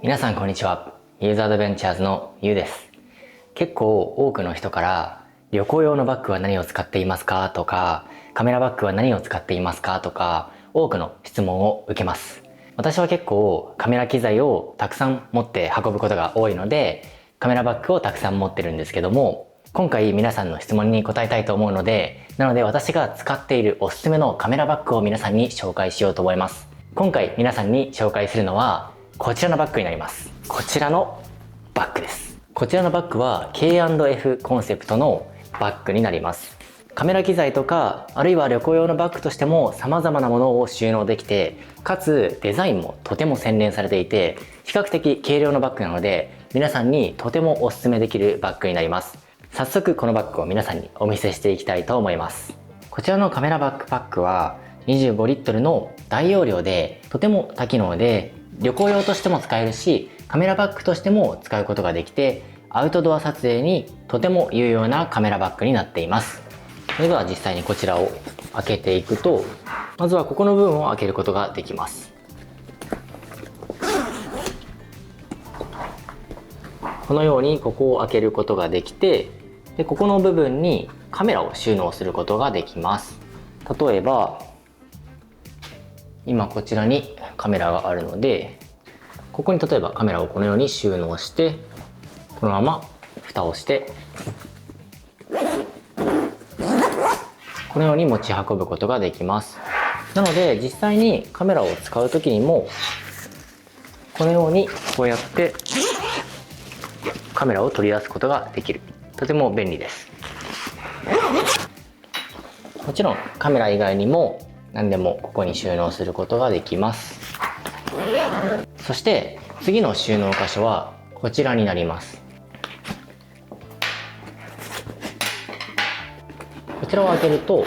皆さんこんにちは。ユーザーアドベンチャーズのゆうです。結構多くの人から旅行用のバッグは何を使っていますかとか、カメラバッグは何を使っていますかとか、多くの質問を受けます。私は結構カメラ機材をたくさん持って運ぶことが多いので、カメラバッグをたくさん持ってるんですけども、今回皆さんの質問に答えたいと思うので、私が使っているおすすめのカメラバッグを皆さんに紹介しようと思います。今回皆さんに紹介するのはこちらのバッグになります。こちらのバッグです。こちらのバッグは K&F コンセプトのバッグになります。カメラ機材とか、あるいは旅行用のバッグとしても様々なものを収納できて、かつデザインもとても洗練されていて、比較的軽量のバッグなので、皆さんにとてもおすすめできるバッグになります。早速このバッグを皆さんにお見せしていきたいと思います。こちらのカメラバックパックは25リットルの大容量でとても多機能で、旅行用としても使えるし、カメラバッグとしても使うことができて、アウトドア撮影にとても有用なカメラバッグになっています。それでは実際にこちらを開けていくと、まずはここの部分を開けることができます。このようにここを開けることができて、でここの部分にカメラを収納することができます。例えば今こちらにカメラがあるので、ここに例えばカメラをこのように収納して、このまま蓋をしてこのように持ち運ぶことができます。なので実際にカメラを使う時にもこのようにこうやってカメラを取り出すことができる。とても便利です。もちろんカメラ以外にも何でもここに収納することができます。そして次の収納箇所はこちらになります。こちらを開けると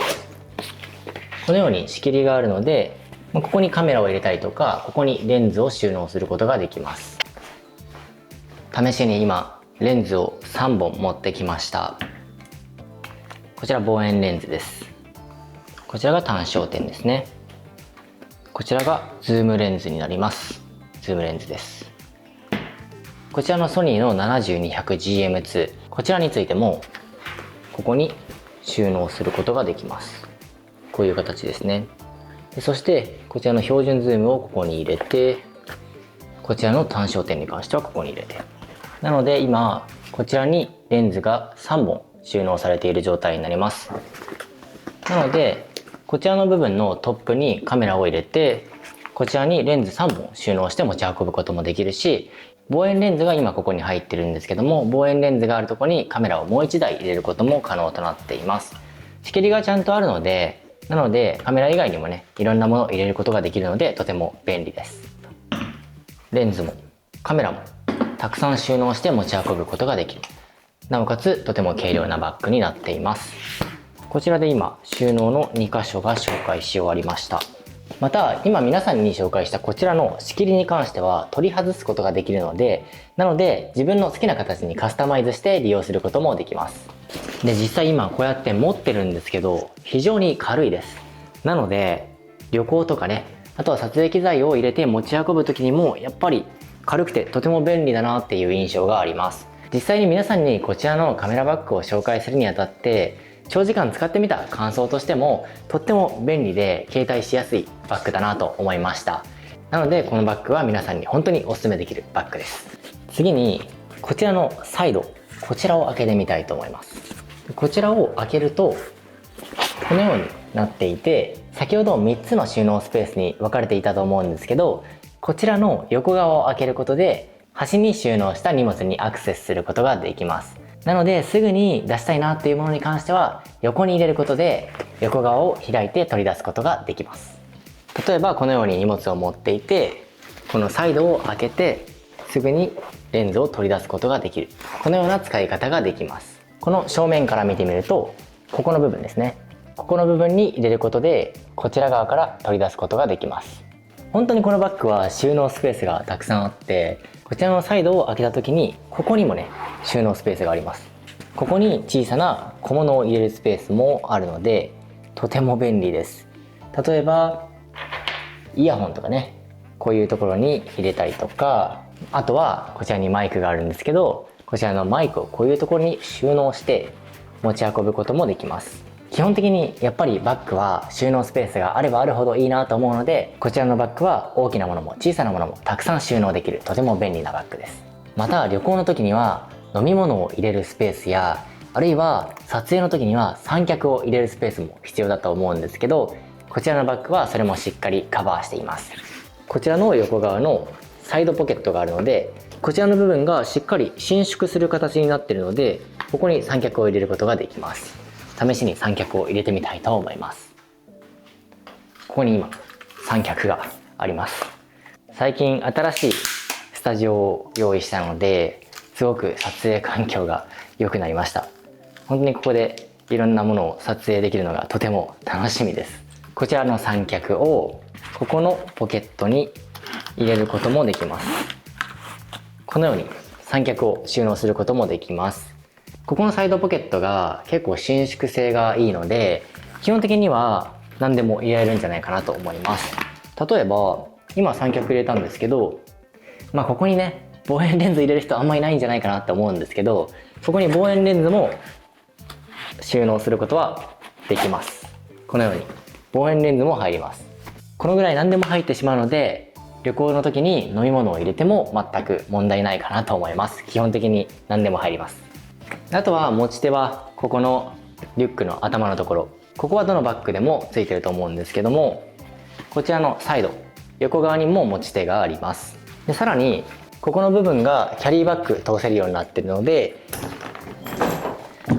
このように仕切りがあるので、ここにカメラを入れたりとか、ここにレンズを収納することができます。試しに今レンズを3本持ってきました。こちら望遠レンズです。こちらが単焦点ですね。こちらがズームレンズになります。ズームレンズです。こちらのソニーの 7200GM2、こちらについてもここに収納することができます。こういう形ですね。そしてこちらの標準ズームをここに入れて、こちらの単焦点に関してはここに入れて、なので今こちらにレンズが3本収納されている状態になります。なのでこちらの部分のトップにカメラを入れて、こちらにレンズ3本収納して持ち運ぶこともできるし、望遠レンズが今ここに入ってるんですけども、望遠レンズがあるところにカメラをもう1台入れることも可能となっています。仕切りがちゃんとあるので、カメラ以外にもね、いろんなものを入れることができるのでとても便利です。レンズもカメラもたくさん収納して持ち運ぶことができる。なおかつとても軽量なバッグになっています。こちらで今収納の2箇所が紹介し終わりました。また今皆さんに紹介したこちらの仕切りに関しては取り外すことができるので、自分の好きな形にカスタマイズして利用することもできます。で実際今こうやって持ってるんですけど、非常に軽いです。なので旅行とかね、あとは撮影機材を入れて持ち運ぶ時にもやっぱり軽くてとても便利だなっていう印象があります。実際に皆さんにこちらのカメラバッグを紹介するにあたって、長時間使ってみた感想としてもとっても便利で携帯しやすいバッグだなと思いました。なのでこのバッグは皆さんに本当におすすめできるバッグです。次にこちらのサイド、こちらを開けてみたいと思います。こちらを開けるとこのようになっていて、先ほど3つの収納スペースに分かれていたと思うんですけど、こちらの横側を開けることで端に収納した荷物にアクセスすることができます。なのですぐに出したいなっていうものに関しては横に入れることで横側を開いて取り出すことができます。例えばこのように荷物を持っていて、このサイドを開けてすぐにレンズを取り出すことができる。このような使い方ができます。この正面から見てみると、ここの部分ですね、ここの部分に入れることでこちら側から取り出すことができます。本当にこのバッグは収納スペースがたくさんあって、こちらのサイドを開けた時にここにもね、収納スペースがあります。ここに小さな小物を入れるスペースもあるのでとても便利です。例えばイヤホンとかね、こういうところに入れたりとか、あとはこちらにマイクがあるんですけど、こちらのマイクをこういうところに収納して持ち運ぶこともできます。基本的にやっぱりバッグは収納スペースがあればあるほどいいなと思うので、こちらのバッグは大きなものも小さなものもたくさん収納できるとても便利なバッグです。また旅行の時には飲み物を入れるスペースや、あるいは撮影の時には三脚を入れるスペースも必要だと思うんですけど、こちらのバッグはそれもしっかりカバーしています。こちらの横側のサイドポケットがあるので、こちらの部分がしっかり伸縮する形になっているので、ここに三脚を入れることができます。試しに三脚を入れてみたいと思います。ここに今三脚があります。最近新しいスタジオを用意したので、すごく撮影環境が良くなりました。本当にここでいろんなものを撮影できるのがとても楽しみです。こちらの三脚をここのポケットに入れることもできます。このように三脚を収納することもできます。ここのサイドポケットが結構伸縮性がいいので、基本的には何でも入れられるんじゃないかなと思います。例えば今三脚入れたんですけど、ここにね望遠レンズ入れる人あんまりいないんじゃないかなって思うんですけど、そこに望遠レンズも収納することはできます。このように望遠レンズも入ります。このぐらい何でも入ってしまうので、旅行の時に飲み物を入れても全く問題ないかなと思います。基本的に何でも入ります。あとは持ち手はここのリュックの頭のところ、ここはどのバッグでもついてると思うんですけども、こちらのサイド横側にも持ち手があります。でさらにここの部分がキャリーバッグ通せるようになってるので、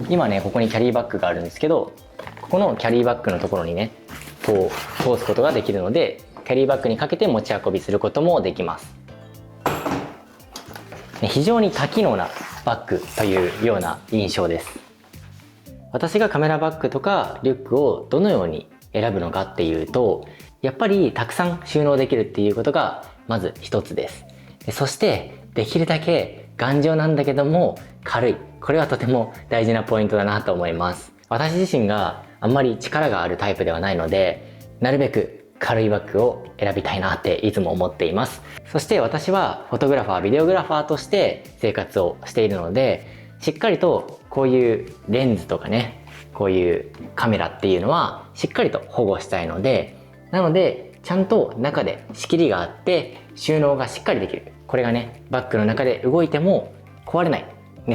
今ねここにキャリーバッグがあるんですけど、ここのキャリーバッグのところにねこう通すことができるので、キャリーバッグにかけて持ち運びすることもできます。非常に多機能なバッグというような印象です。私がカメラバッグとかリュックをどのように選ぶのかっていうと、やっぱりたくさん収納できるっていうことがまず一つです。そしてできるだけ頑丈なんだけども軽い、これはとても大事なポイントだなと思います。私自身があんまり力があるタイプではないので、なるべく軽いバッグを選びたいなっていつも思っています。そして私はフォトグラファー、ビデオグラファーとして生活をしているので、しっかりとこういうレンズとかね、こういうカメラっていうのはしっかりと保護したいので、なのでちゃんと中で仕切りがあって収納がしっかりできる、これがねバッグの中で動いても壊れない、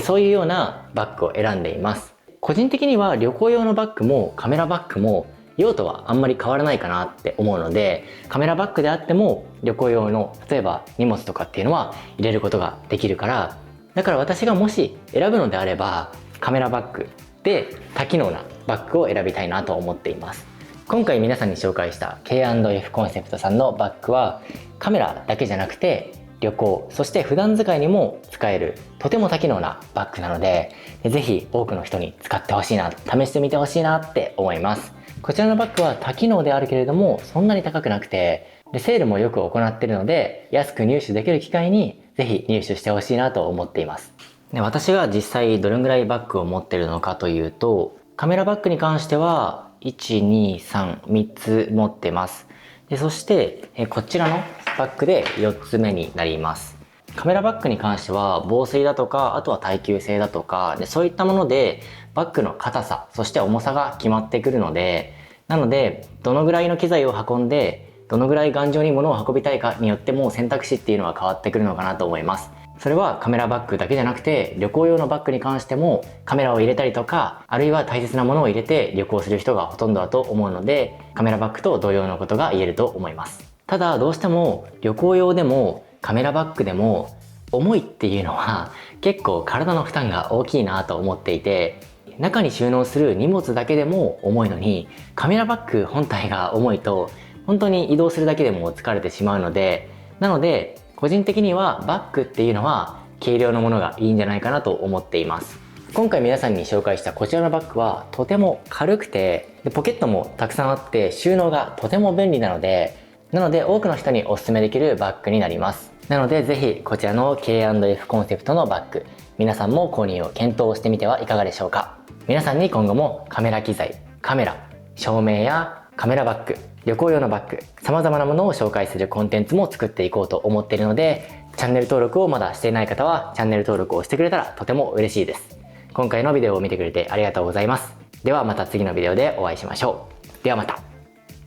そういうようなバッグを選んでいます。個人的には旅行用のバッグもカメラバッグも用途はあんまり変わらないかなって思うので、カメラバッグであっても旅行用の例えば荷物とかっていうのは入れることができるから、だから私がもし選ぶのであればカメラバッグで多機能なバッグを選びたいなと思っています。今回皆さんに紹介した K&F コンセプトさんのバッグはカメラだけじゃなくて旅行、そして普段使いにも使えるとても多機能なバッグなので、ぜひ多くの人に使ってほしいな、試してみてほしいなって思います。こちらのバッグは多機能であるけれどもそんなに高くなくて、でセールもよく行っているので安く入手できる機会にぜひ入手してほしいなと思っています。で私が実際どれぐらいバッグを持っているのかというと、カメラバッグに関しては1,2,3,3つ持ってます。でそしてこちらのバッグで4つ目になります。カメラバッグに関しては防水だとか、あとは耐久性だとかで、そういったものでバッグの硬さ、そして重さが決まってくるので、なのでどのぐらいの機材を運んでどのぐらい頑丈に物を運びたいかによっても選択肢っていうのは変わってくるのかなと思います。それはカメラバッグだけじゃなくて旅行用のバッグに関してもカメラを入れたりとか、あるいは大切なものを入れて旅行する人がほとんどだと思うので、カメラバッグと同様のことが言えると思います。ただどうしても旅行用でもカメラバッグでも重いっていうのは結構体の負担が大きいなと思っていて、中に収納する荷物だけでも重いのにカメラバッグ本体が重いと本当に移動するだけでも疲れてしまうので、なので個人的にはバッグっていうのは軽量のものがいいんじゃないかなと思っています。今回皆さんに紹介したこちらのバッグはとても軽くて、ポケットもたくさんあって収納がとても便利なので多くの人におすすめできるバッグになります。なのでぜひこちらの K&F コンセプトのバッグ、皆さんも購入を検討してみてはいかがでしょうか。皆さんに今後もカメラ機材、カメラ、照明やカメラバッグ、旅行用のバッグ、様々なものを紹介するコンテンツも作っていこうと思っているので、チャンネル登録をまだしていない方はチャンネル登録をしてくれたらとても嬉しいです。今回のビデオを見てくれてありがとうございます。ではまた次のビデオでお会いしましょう。ではまた。